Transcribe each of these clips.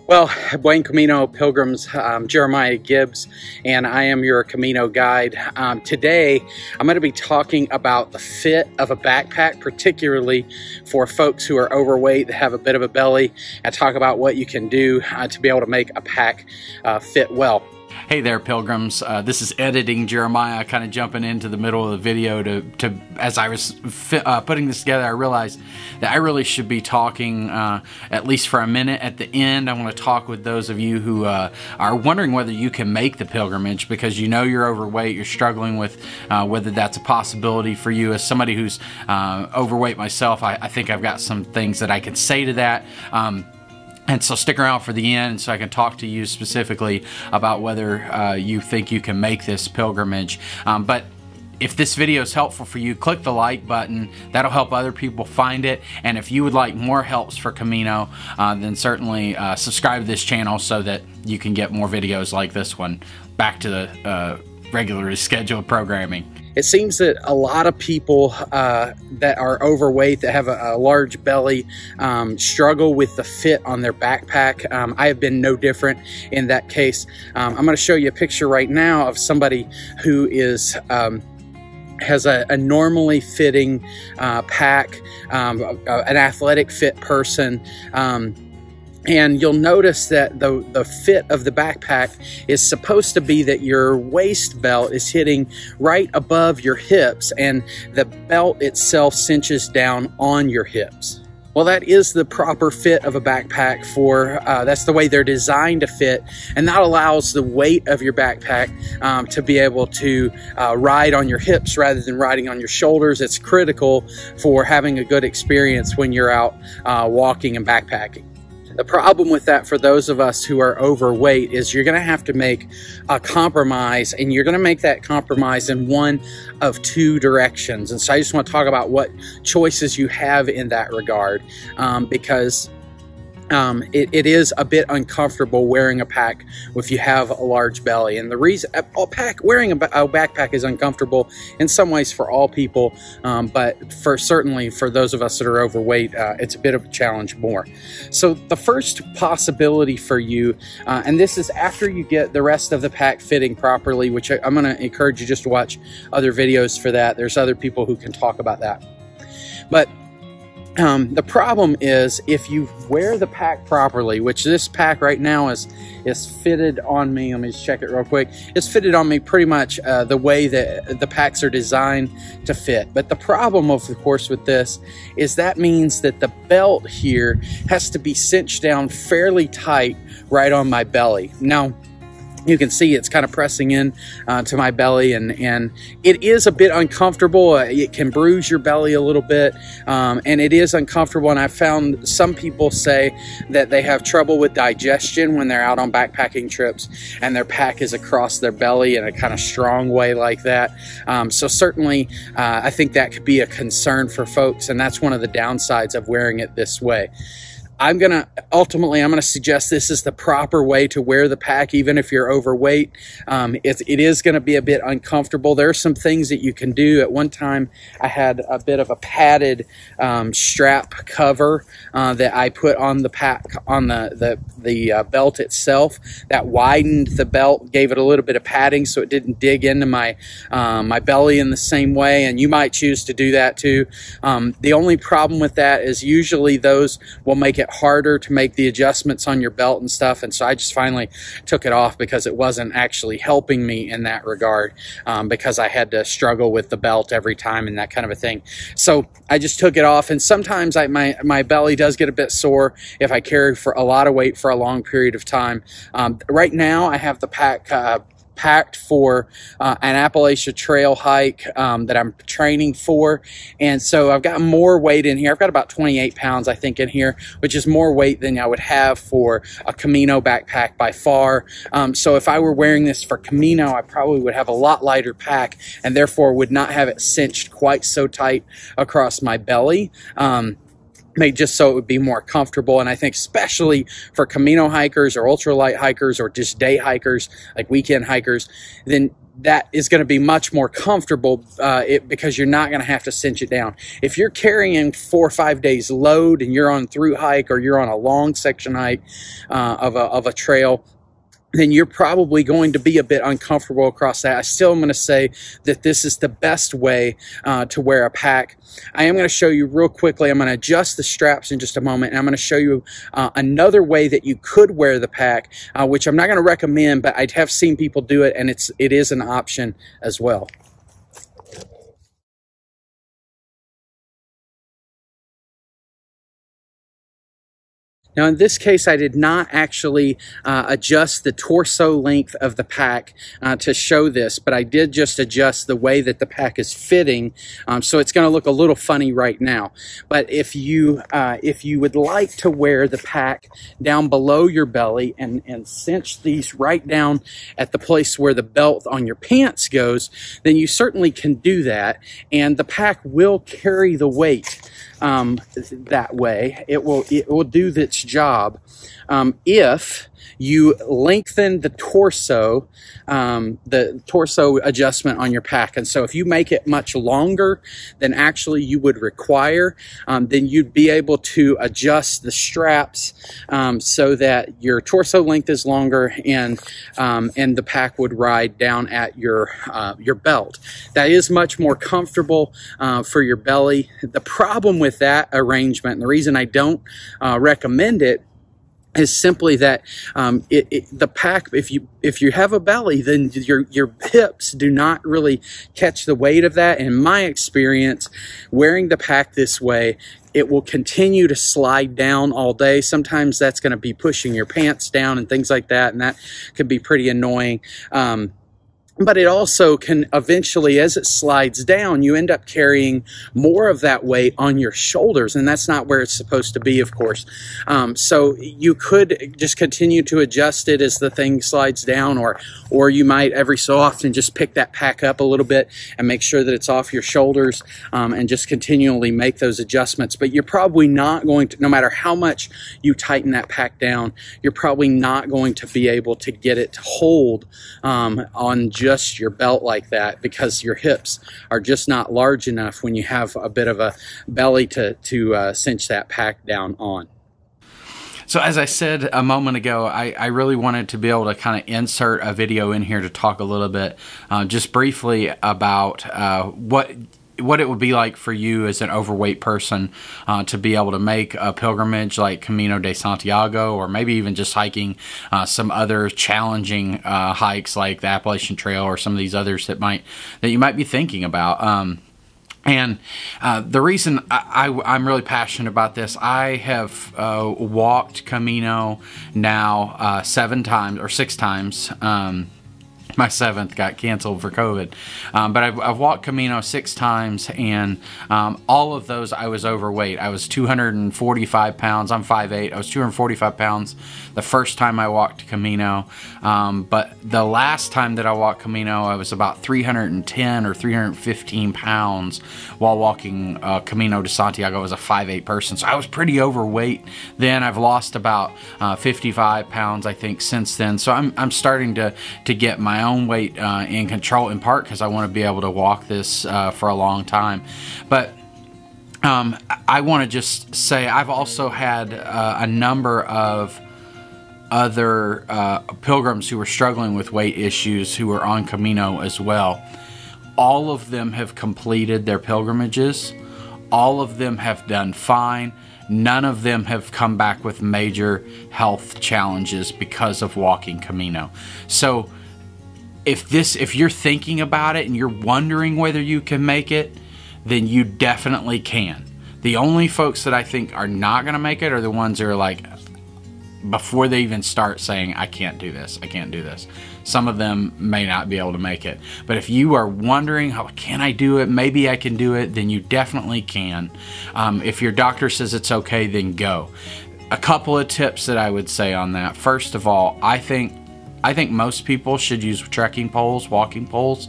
Well, buen Camino Pilgrims, Jeremiah Gibbs, and I am your Camino guide. Today, I'm going to be talking about the fit of a backpack, particularly for folks who are overweight, that have a bit of a belly, and talk about what you can do to be able to make a pack fit well. Hey there, Pilgrims. This is Editing Jeremiah, kind of jumping into the middle of the video as I was putting this together, I realized that I really should be talking at least for a minute at the end. I want to talk with those of you who are wondering whether you can make the pilgrimage because you know you're overweight, you're struggling with whether that's a possibility for you. As somebody who's overweight myself, I think I've got some things that I can say to that. And so stick around for the end so I can talk to you specifically about whether you think you can make this pilgrimage. But if this video is helpful for you, click the like button. That'll help other people find it. And if you would like more helps for Camino, then certainly subscribe to this channel so that you can get more videos like this one. Back to the regularly scheduled programming. It seems that a lot of people that are overweight, that have a large belly, struggle with the fit on their backpack. I have been no different in that case. I'm going to show you a picture right now of somebody who is has a normally fitting pack, an athletic fit person. And you'll notice that the fit of the backpack is supposed to be that your waist belt is hitting right above your hips and the belt itself cinches down on your hips. Well, that is the proper fit of a backpack for, that's the way they're designed to fit, and that allows the weight of your backpack to be able to ride on your hips rather than riding on your shoulders. It's critical for having a good experience when you're out walking and backpacking. The problem with that for those of us who are overweight is you're going to have to make a compromise, and you're going to make that compromise in one of two directions. And so I just want to talk about what choices you have in that regard, because it is a bit uncomfortable wearing a pack if you have a large belly. And the reason wearing a backpack is uncomfortable in some ways for all people, but certainly for those of us that are overweight, it's a bit of a challenge more. So the first possibility for you, and this is after you get the rest of the pack fitting properly, which I'm going to encourage you just to watch other videos for that. There's other people who can talk about that. But the problem is if you wear the pack properly, which this pack right now is fitted on me. Let me just check it real quick. It's fitted on me pretty much the way that the packs are designed to fit. But the problem, of course, with this is that means that the belt here has to be cinched down fairly tight right on my belly. Now, you can see it's kind of pressing in to my belly, and it is a bit uncomfortable. It can bruise your belly a little bit, and it is uncomfortable. And I've found some people say that they have trouble with digestion when they're out on backpacking trips and their pack is across their belly in a kind of strong way like that. So certainly I think that could be a concern for folks, and that's one of the downsides of wearing it this way. Ultimately, I'm gonna suggest this is the proper way to wear the pack, even if you're overweight. It is gonna be a bit uncomfortable. There are some things that you can do. At one time, I had a bit of a padded strap cover that I put on the pack, on the belt itself, that widened the belt, gave it a little bit of padding so it didn't dig into my belly in the same way, and you might choose to do that too. The only problem with that is usually those will make it harder to make the adjustments on your belt and stuff, and so I just finally took it off because it wasn't actually helping me in that regard, because I had to struggle with the belt every time and that kind of a thing. So I just took it off, and sometimes my belly does get a bit sore if I carry for a lot of weight for a long period of time. Right now I have the pack packed for an Appalachia Trail hike that I'm training for, and so I've got more weight in here. I've got about 28 pounds I think in here, which is more weight than I would have for a Camino backpack by far. So if I were wearing this for Camino, I probably would have a lot lighter pack and therefore would not have it cinched quite so tight across my belly. Made just so it would be more comfortable. And I think especially for Camino hikers or ultralight hikers or just day hikers, like weekend hikers, then that is going to be much more comfortable because you're not going to have to cinch it down. If you're carrying 4 or 5 days load and you're on through hike or you're on a long section hike of a trail, then you're probably going to be a bit uncomfortable across that. I still am going to say that this is the best way to wear a pack. I am going to show you real quickly. I'm going to adjust the straps in just a moment, and I'm going to show you another way that you could wear the pack, which I'm not going to recommend, but I have seen people do it, and it is an option as well. Now, in this case, I did not actually adjust the torso length of the pack to show this, but I did just adjust the way that the pack is fitting, so it's going to look a little funny right now. But if you would like to wear the pack down below your belly and cinch these right down at the place where the belt on your pants goes, then you certainly can do that, and the pack will carry the weight that way. It will do its job. If you lengthen the torso adjustment on your pack, and so if you make it much longer than actually you would require, then you'd be able to adjust the straps so that your torso length is longer, and the pack would ride down at your belt. That is much more comfortable for your belly. The problem with that arrangement, and the reason I don't recommend it, is simply that the pack, if you have a belly, then your hips do not really catch the weight of that. In my experience, wearing the pack this way, it will continue to slide down all day. Sometimes that's going to be pushing your pants down and things like that, and that could be pretty annoying. But it also can eventually, as it slides down, you end up carrying more of that weight on your shoulders, and that's not where it's supposed to be, of course. So you could just continue to adjust it as the thing slides down, or you might every so often just pick that pack up a little bit and make sure that it's off your shoulders, and just continually make those adjustments. But you're probably not going to, no matter how much you tighten that pack down, you're probably not going to be able to get it to hold on just your belt like that, because your hips are just not large enough when you have a bit of a belly to cinch that pack down on. So as I said a moment ago, I really wanted to be able to kind of insert a video in here to talk a little bit, just briefly about what it would be like for you as an overweight person to be able to make a pilgrimage like Camino de Santiago, or maybe even just hiking some other challenging hikes like the Appalachian Trail or some of these others that you might be thinking about. And the reason I'm really passionate about this, I have walked Camino now 7 times or 6 times. My 7th got canceled for COVID. But I've walked Camino 6 times, and all of those I was overweight. I was 245 pounds. I'm 5'8". I was 245 pounds the first time I walked Camino. But the last time that I walked Camino, I was about 310 or 315 pounds while walking Camino de Santiago as a 5'8" person. So I was pretty overweight then. I've lost about 55 pounds, I think, since then. So I'm starting to get my own weight in control, in part because I want to be able to walk this for a long time. But I want to just say I've also had a number of other pilgrims who were struggling with weight issues who were on Camino as well. All of them have completed their pilgrimages. All of them have done fine. None of them have come back with major health challenges because of walking Camino. So if you're thinking about it and you're wondering whether you can make it, then you definitely can. The only folks that I think are not going to make it are the ones that are like, before they even start saying, I can't do this, I can't do this. Some of them may not be able to make it. But if you are wondering, how can I do it? Maybe I can do it, then you definitely can. If your doctor says it's okay, then go. A couple of tips that I would say on that. First of all, I think most people should use trekking poles, walking poles.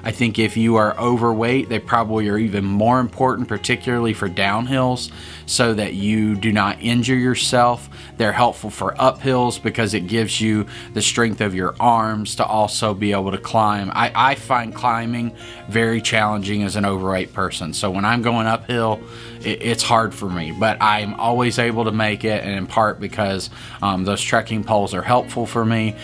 I think if you are overweight, they probably are even more important, particularly for downhills, so that you do not injure yourself. They're helpful for uphills because it gives you the strength of your arms to also be able to climb. I find climbing very challenging as an overweight person. So when I'm going uphill, it's hard for me, but I'm always able to make it, and in part because those trekking poles are helpful for me.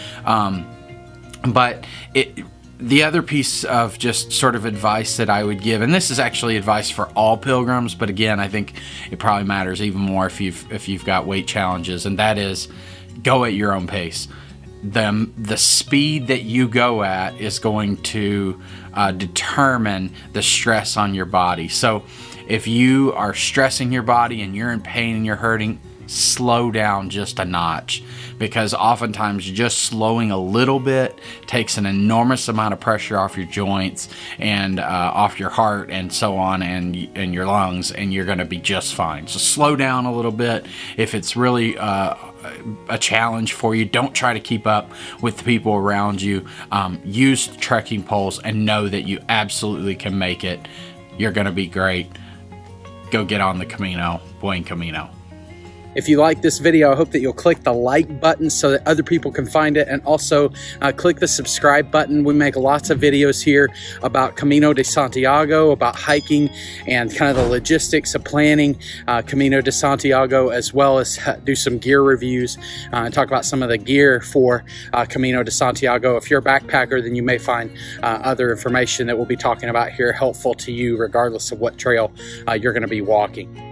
The other piece of just sort of advice that I would give, and this is actually advice for all pilgrims, but again, I think it probably matters even more if you've got weight challenges, and that is go at your own pace. The speed that you go at is going to determine the stress on your body. So if you are stressing your body and you're in pain and you're hurting, slow down just a notch, because oftentimes just slowing a little bit takes an enormous amount of pressure off your joints and off your heart and so on, and your lungs, and you're going to be just fine. So slow down a little bit. If it's really a challenge for you, don't try to keep up with the people around you. Use trekking poles and know that you absolutely can make it. You're going to be great. Go get on the Camino. Buen Camino. If you like this video, I hope that you'll click the like button so that other people can find it, and also click the subscribe button. We make lots of videos here about Camino de Santiago, about hiking and kind of the logistics of planning Camino de Santiago, as well as do some gear reviews and talk about some of the gear for Camino de Santiago. If you're a backpacker, then you may find other information that we'll be talking about here helpful to you regardless of what trail you're going to be walking.